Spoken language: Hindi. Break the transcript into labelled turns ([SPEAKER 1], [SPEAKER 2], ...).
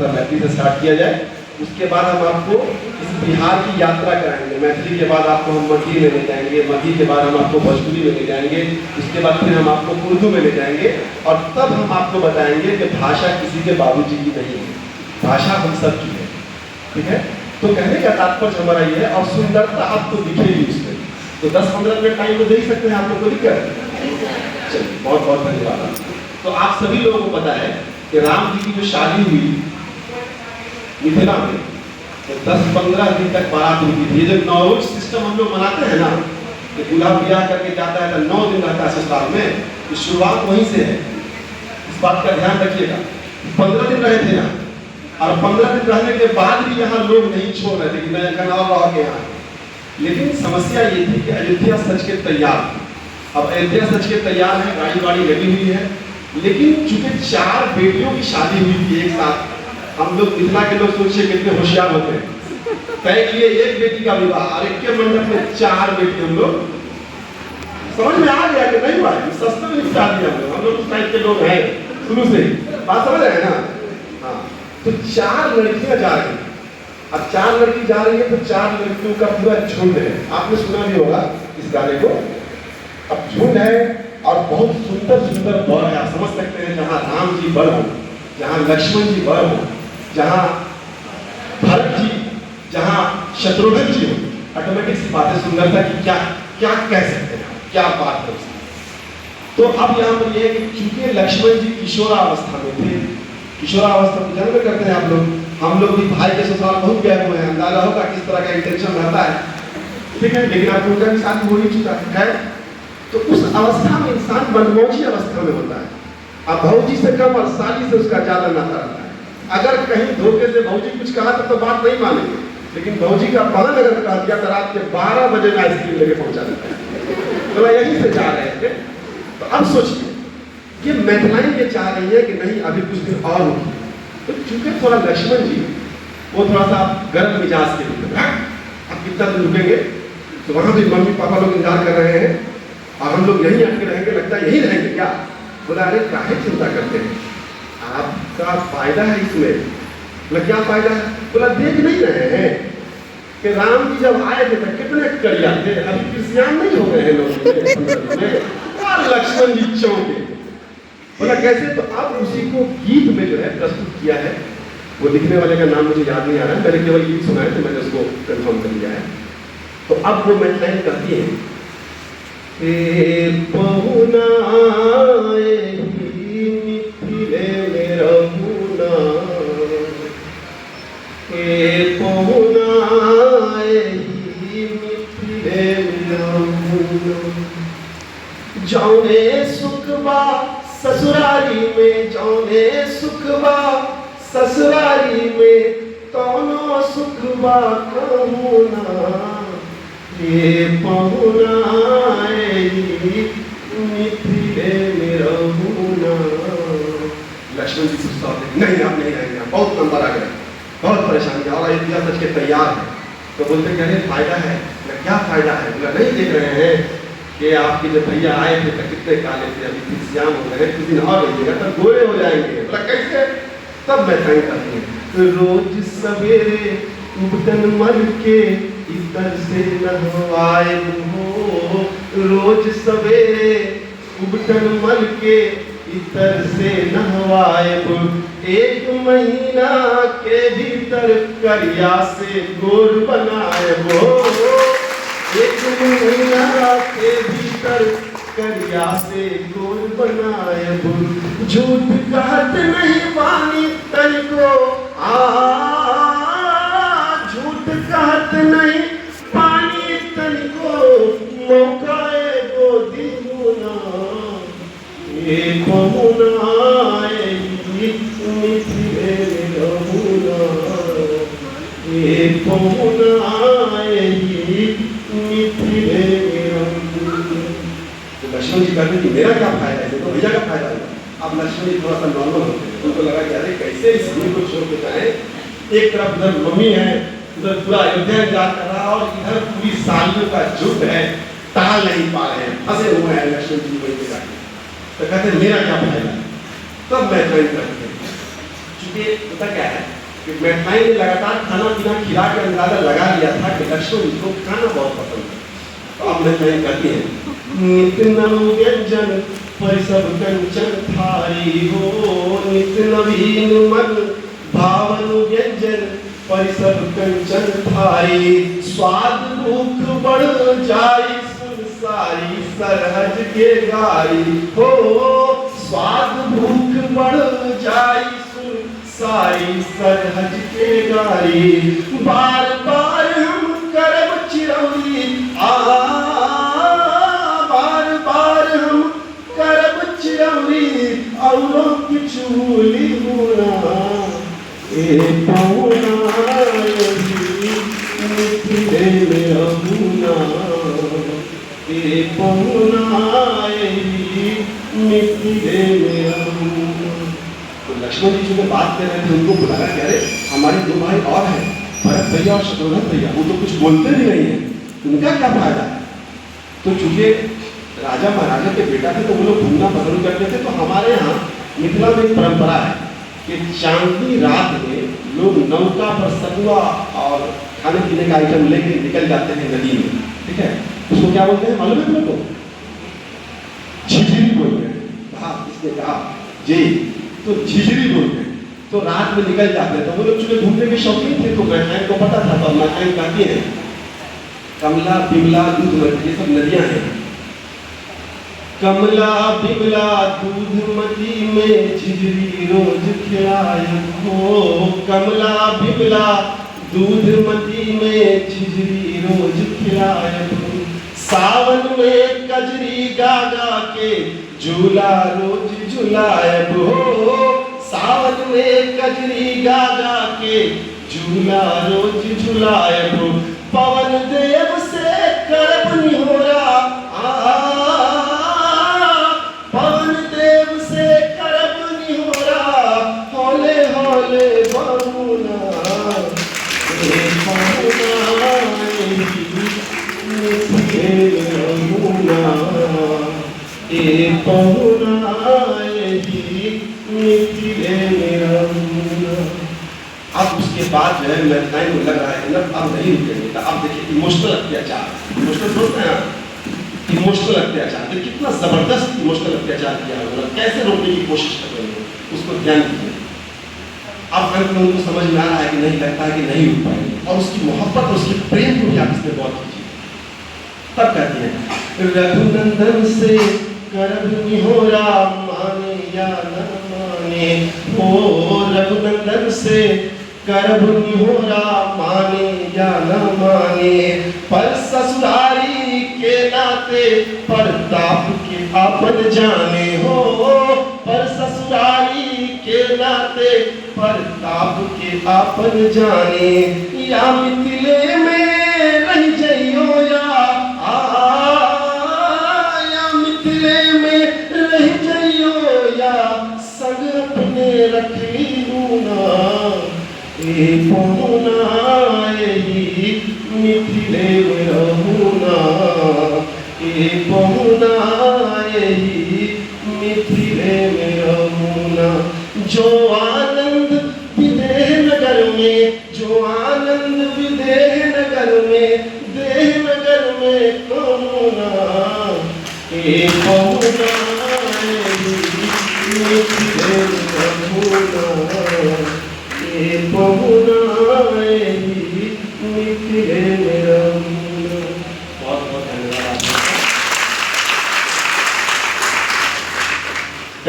[SPEAKER 1] थोड़ा मैथिली से स्टार्ट किया जाए। उसके बाद हम आपको इस बिहार की यात्रा कराएंगे। मैथिली के बाद आपको हम मगही में ले जाएंगे, मगही के बाद हम आपको भोजपुरी में ले जाएंगे, उसके बाद फिर हम आपको उर्दू में ले जाएंगे और तब हम आपको बताएंगे कि भाषा किसी के बाबूजी की नहीं है, भाषा हम सब की है। ठीक है, तो कहने का तात्पर्य हमारा ये है। और सुंदरता आपको दिखेगी उसमें। तो 10-15 मिनट टाइम तो दे ही सकते हैं आप लोग को, दिक्कत? चलिए, बहुत बहुत धन्यवाद। तो आप सभी लोगों को पता है कि राम जी की जो शादी हुई मिथिला में, तो 10-15 दिन तक बारात हुई थी। ये जो नौरोज सिस्टम हम लोग मनाते हैं ना, कि दूल्हा ब्याह करके जाता है तो 9 दिन रहता है ससुराल में, तो शुरुआत वहीं से है। इस बात का ध्यान रखिएगा। 15 दिन रहे थे यहाँ, और 15 दिन रहने के बाद भी यहाँ लोग नहीं छोड़ रहे थे कि मैं कहना और रह के यहाँ। लेकिन समस्या ये थी कि अयोध्या सच के तैयार थी। अब अयोध्या सच के तैयार है, गाड़ी वाड़ी लगी हुई है, लेकिन चूंकि 4 बेटियों की शादी हुई थी एक साथ, हम लोग मिथिला के लोग सोचिए कितने होशियार होते हैं, तय किए एक बेटी का विवाह और एक के मंडप में 4 बेटी। हम लोग समझ में आ गया कि नहीं भाई सस्ते में निपटा दिया हम लोग उस टाइप के लोग हैं शुरू से, बात समझ रहे हैं ना? हाँ, तो 4 लड़कियां जा रही हैं। अब 4 लड़की जा रही है तो 4 लड़कियों का पूरा झुंड है। आपने सुना भी होगा इस गाने को। अब झुंड है और बहुत सुंदर सुंदर वर है। आप समझ सकते हैं, जहाँ राम जी वर हो, जहाँ लक्ष्मण जी वर हो, जहाँ भरत जी, जहाँ शत्रुघ्न जी हो, ऑटोमेटिक सी बात है सुंदरता की क्या क्या कह सकते हैं, क्या बात कर सकते हैं। तो अब यहाँ पर यह है कि चूंकि लक्ष्मण जी किशोरावस्था में थे, किशोरावस्था में जन्म करते हैं आप लोग, हम लोग भी भाई के ससुराल बहुत गए हुए हैं, अंदाजा होगा किस तरह का इंटेंशन रहता है। ठीक है, लेकिन आप उनका भी शादी हो ही चुका है। तो उस अवस्था में इंसान मनमौजी अवस्था में होता है। अब भौजी से कम और साली से उसका ज्यादा नाता रहता है। अगर कहीं धोखे से भौजी कुछ कहा तो बात नहीं मानेंगे, लेकिन भौजी का बहन अगर कहा दिया तो रात के 12 बजे में आइसक्रीम लेके पहुंचा देता है। तो यहीं से जा रहे थे। तो अब सोचिए कि मैथिलाइन ये चाह रही है कि नहीं अभी कुछ दिन और रुकी। तो चूंकि थोड़ा लक्ष्मण जी वो थोड़ा सा गर्म मिजाज के लोग हैं, अब कितना दिन रुकेंगे, तो वहां भी मम्मी पापा लोग इंतजार कर रहे हैं और हम लोग यहीं आके रहेंगे, लगता है यहीं रहेंगे क्या? बोला अरे काहे चिंता करते हैं, आपका फायदा है इसमें। बोला क्या फायदा है? बोला देख नहीं रहे हैं कि राम जी जब आए थे तो कितने कड़िया थे, अभी क्रिश्चियन नहीं हो गए हैं लोग और लक्ष्मण जी चौंके। बोला कैसे? तो अब उसी को गीत में जो है प्रस्तुत किया है। वो लिखने वाले का नाम मुझे याद नहीं आ रहा है, मैंने केवल गीत सुना है तो मैंने उसको कंफर्म कर लिया है। तो अब वो मैथिलाइन कहती है, पहुना मिथिले में रहुना, पहुना मिथिले में रहुना, जौने सुखबा ससुरारी में, जौने सुखबा ससुरारी में, तौनो सुखबा कहूना, ये पहुना मिथिले में रहुना। लक्ष्मण जी सोचता होते नहीं आप नहीं रहेंगे, बहुत नंबर आ गया, बहुत परेशानी और अयोध्या सच के तैयार है। तो बोलते कहने फायदा है? क्या फायदा है? बोला नहीं देख रहे हैं कि आपके जब भैया आए थे तो कितने काले थे, अभी फिर श्याम हो गए, कुछ दिन और रहिएगा तब गोरे हो जाएंगे। बोला कैसे? तब मैं तय करती हूँ, रोज सवेरे उबटन मल के इतर से नहवाए हो, रोज सवेरे उबटन मल के इतर से नहवाए, 1 महीना के भीतर करिया से गोर बनाए हो, 1 महीना के भीतर करिया से गोर बनाए हो, झूठ कहत नहीं पानी तन को, झूठ कहत नहीं पानी तन को, मौकाए गो दीना, ये पहुना मिथिले में रहुना, ये पहुना मिथिले में रहुना। तो लक्ष्मण जी कहते कि मेरा क्या फायदा है, तो भैया का फायदा है। अब लक्ष्मण जी थोड़ा सा नॉर्मल होते हैं, उनको लगा कि अरे कैसे इस भीड़ को छोड़ के जाए, एक तरफ उधर मम्मी है, उधर पूरा अयोध्या इंतजार कर रहा और इधर पूरी सालियों का झुंड है, टाल नहीं पा रहे हैं, फंसे हुए हैं लक्ष्मण जी वही जाके। तो कहते मेरा क्या फायदा? तब मैं ज्वाइन करते देखिए होता क्या है कि मैथाई ने लगातार खाना पीना खिला के अंदाजा लगा लिया था कि लक्ष्मण जी को खाना बहुत पसंद है। तो अब मैथाई कहती है नित्य नव व्यंजन परिसब कंचन थारी हो, नित्य नवीन मन भावन व्यंजन परिसब कंचन थारी, स्वाद भूख बढ़ जाई सारी सरहज के गारी हो, स्वाद भूख बढ़ जाई सारी सरहज के गारी, बार बार हम करब चिरौरी बार बार हम करब चिरौरी औरों की चूली होना ए पौना मिथिले में रहूना ए पौना मिथिले में रहूना। तो लक्ष्मण जी जो बात कर रहे थे उनको बुलाया कि अरे हमारे दो भाई और हैं, भरत भैया और शत्रुघ्न भैया, वो तो कुछ बोलते भी नहीं है, उनका क्या फायदा है। तो चूंकि राजा महाराजा के बेटा थे तो वो लोग घूमना पसंद करते थे। तो हमारे यहाँ मिथिला में एक परंपरा है कि चांदनी रात में लोग नौका पर सतुआ और खाने पीने का आइटम लेके निकल जाते हैं नदी में, ठीक है। उसको क्या बोलते हैं मालूम है तुमको? झिझरी बोलते हैं। कहा इसने कहा जी, तो झिझरी बोलते हैं। तो रात में निकल जाते हैं। तो वो लोग चूंकि घूमने के शौकीन थे तो मैथाई को पता था। तो मैथाई कहती है कमला बिमला दूधमती, ये सब नदियां हैं। कमला बिमला दूधमती में झिझरी रोज खिलाए हो, कमला बिमला दूधमती में झिझरी रोज खिलाए हो, सावन में कजरी गागा के झूला रोज झुलाए हो, सावन में कजरी गागा के झूला रोज झुलाए हो, पवन देव से करब निहोरा पवन देव से करब निहोरा, होले होले बहुना ए बहुना ए बहुना अब उसके बाद जो है मैथाई को लग रहा है ना अब नहीं रुकेंगे। अब देखिए इमोशनल अत्याचार, इमोशनल बोलते हैं इमोशनल अत्याचार, तो कितना जबरदस्त इमोशनल अत्याचार किया है, कैसे रोकने की कोशिश कर रहे हैं उसको ध्यान दीजिए। अब अंत में उनको समझ में आ रहा है कि नहीं, लगता है कि नहीं रुक पाएंगे, और उसकी मोहब्बत और उसके प्रेम को भी आप इसमें गौर कीजिए। तब कहती है रघुनंदन से करब निहोरा माने या न माने हो, रघुनंदन से करब निहोरा माने या न माने, पर ससुरारी के नाते परताप के आपन जाने हो, पर ससुरारी के नाते परताप के आपन जाने, या मिथिले में रह जइयो या मिथिले में रह जइयो या संग अपने रख लीना ए पहुना यही मिथिले में रहूना ए पहुना यही मिथिले में रहूना। जो आनंद विदेह नगर में, जो आनंद विदेह नगर में, देह नगर में कहूना ए पहुना मिथिले में रहूना ए पहुना